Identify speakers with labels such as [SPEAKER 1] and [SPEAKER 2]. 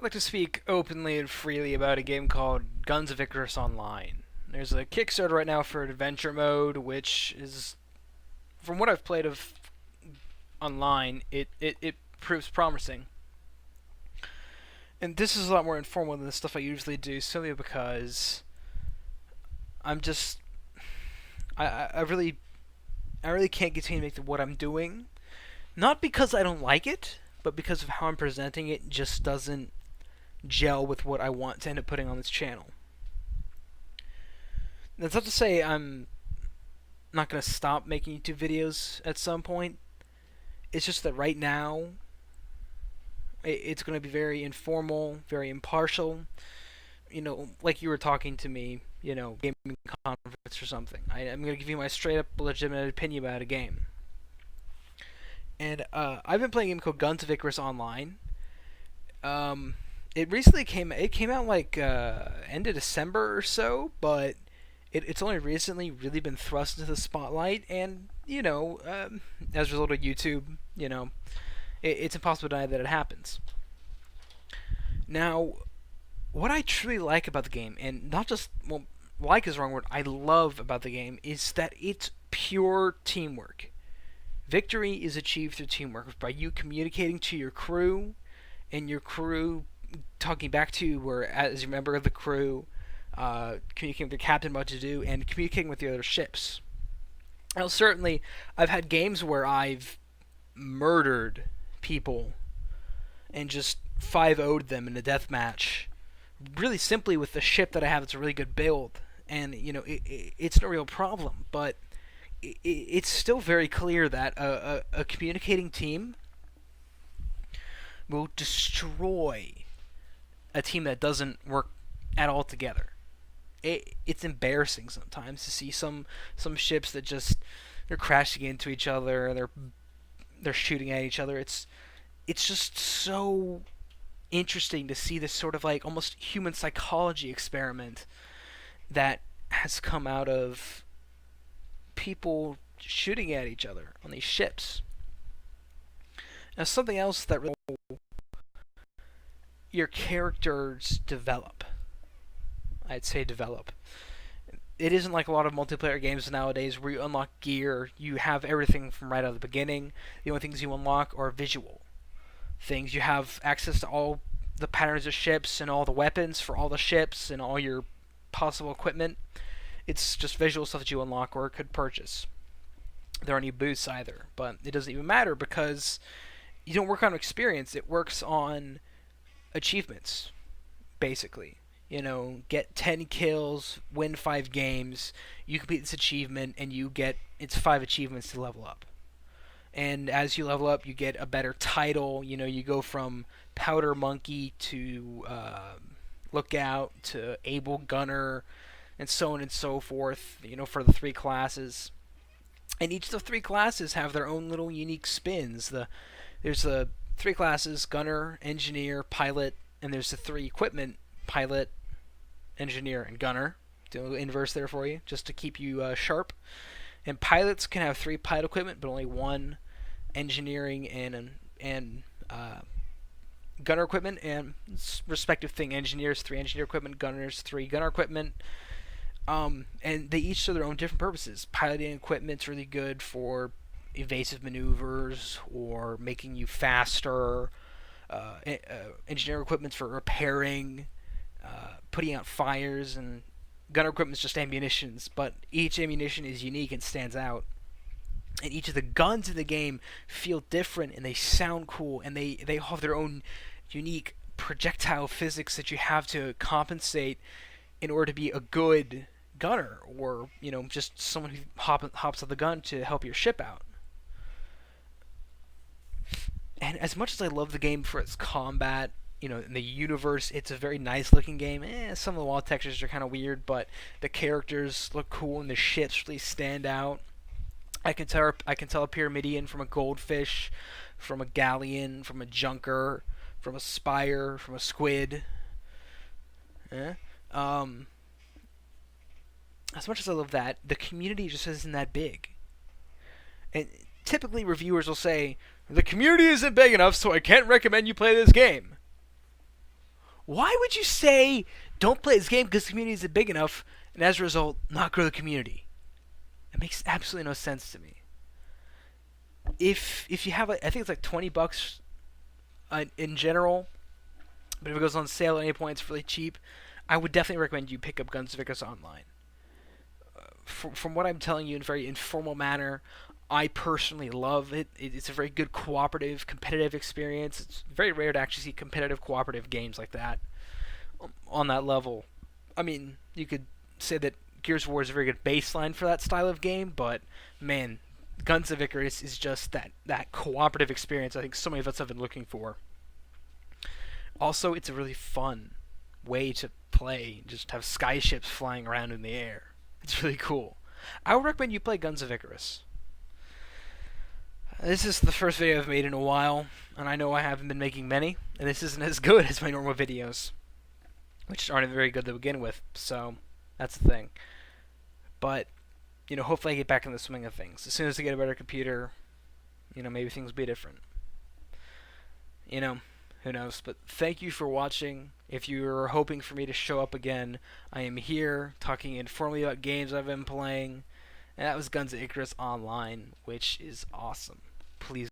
[SPEAKER 1] I'd like to speak openly and freely about a game called Guns of Icarus Online. There's a Kickstarter right now for adventure mode, which is, from what I've played of online, it proves promising. And this is a lot more informal than the stuff I usually do, simply because I'm just I really can't continue to make what I'm doing. Not because I don't like it, but because of how I'm presenting it just doesn't gel with what I want to end up putting on this channel. That's not to say I'm not going to stop making YouTube videos at some point. It's just that right now, it's going to be very informal, very impartial. Like you were talking to me, gaming conference or something. I'm going to give you my straight up legitimate opinion about a game. And I've been playing a game called Guns of Icarus Online. It came out like end of December or so, but it's only recently really been thrust into the spotlight, and as a result of YouTube, it's impossible to deny that it happens. Now, what I truly like about the game, and not just, well, like is the wrong word, I love about the game, is that it's pure teamwork. Victory is achieved through teamwork by you communicating to your crew, and your crew talking back to you, where as a member of the crew, communicating with the captain what to do, and communicating with the other ships. Now, certainly, I've had games where I've murdered people and just 5-0'd them in a death match, really simply with the ship that I have. It's a really good build, and it's no real problem. But it's still very clear that a communicating team will destroy a team that doesn't work at all together. It's embarrassing sometimes to see some ships that they're crashing into each other and they're shooting at each other. It's just so interesting to see this sort of like almost human psychology experiment that has come out of people shooting at each other on these ships. Now, something else that really your characters develop. I'd say develop. It isn't like a lot of multiplayer games nowadays where you unlock gear, you have everything from right out of the beginning. The only things you unlock are visual things. You have access to all the patterns of ships and all the weapons for all the ships and all your possible equipment. It's just visual stuff that you unlock or could purchase. There aren't any boosts either, but it doesn't even matter because you don't work on experience. It works on achievements, basically. Get 10 kills, win 5 games, you complete this achievement, and it's 5 achievements to level up. And as you level up, you get a better title. You go from Powder Monkey to Lookout to Able Gunner, and so on and so forth, for the 3 classes. And each of the 3 classes have their own little unique spins. There's the 3 classes, Gunner, Engineer, Pilot, and there's the 3 equipment, Pilot, Engineer, and Gunner. Do inverse there for you, just to keep you sharp. And pilots can have 3 pilot equipment, but only 1 engineering and gunner equipment, and respective thing. Engineers 3 engineer equipment, gunners 3 gunner equipment. And they each serve their own different purposes. Piloting equipment's really good for evasive maneuvers or making you faster. Engineer equipment's for repairing, putting out fires, and gunner equipment's just ammunitions, but each ammunition is unique and stands out. And each of the guns in the game feel different, and they sound cool, and they have their own unique projectile physics that you have to compensate in order to be a good gunner, or just someone who hops on the gun to help your ship out. And as much as I love the game for its combat, in the universe, it's a very nice looking game. Some of the wall textures are kind of weird, but the characters look cool and the ships really stand out. I can tell a Pyramidian from a goldfish, from a galleon, from a junker, from a spire, from a squid. As much as I love that, the community just isn't that big. And typically reviewers will say, the community isn't big enough, so I can't recommend you play this game. Why would you say don't play this game because the community isn't big enough, and as a result, not grow the community? It makes absolutely no sense to me. If you have, I think it's like $20 in general, but if it goes on sale at any point, it's really cheap. I would definitely recommend you pick up Guns of Icarus Online. From what I'm telling you in a very informal manner, I personally love it. It's a very good cooperative, competitive experience. It's very rare to actually see competitive, cooperative games like that on that level. I mean, you could say that Gears of War is a very good baseline for that style of game, but man, Guns of Icarus is just that cooperative experience I think so many of us have been looking for. Also, it's a really fun way to play. Just have skyships flying around in the air. It's really cool. I would recommend you play Guns of Icarus. This is the first video I've made in a while, and I know I haven't been making many, and this isn't as good as my normal videos, which aren't very good to begin with, so that's the thing. But, hopefully I get back in the swing of things. As soon as I get a better computer, maybe things will be different. Who knows? But thank you for watching. If you're hoping for me to show up again, I am here talking informally about games I've been playing. And that was Guns of Icarus Online, which is awesome. Please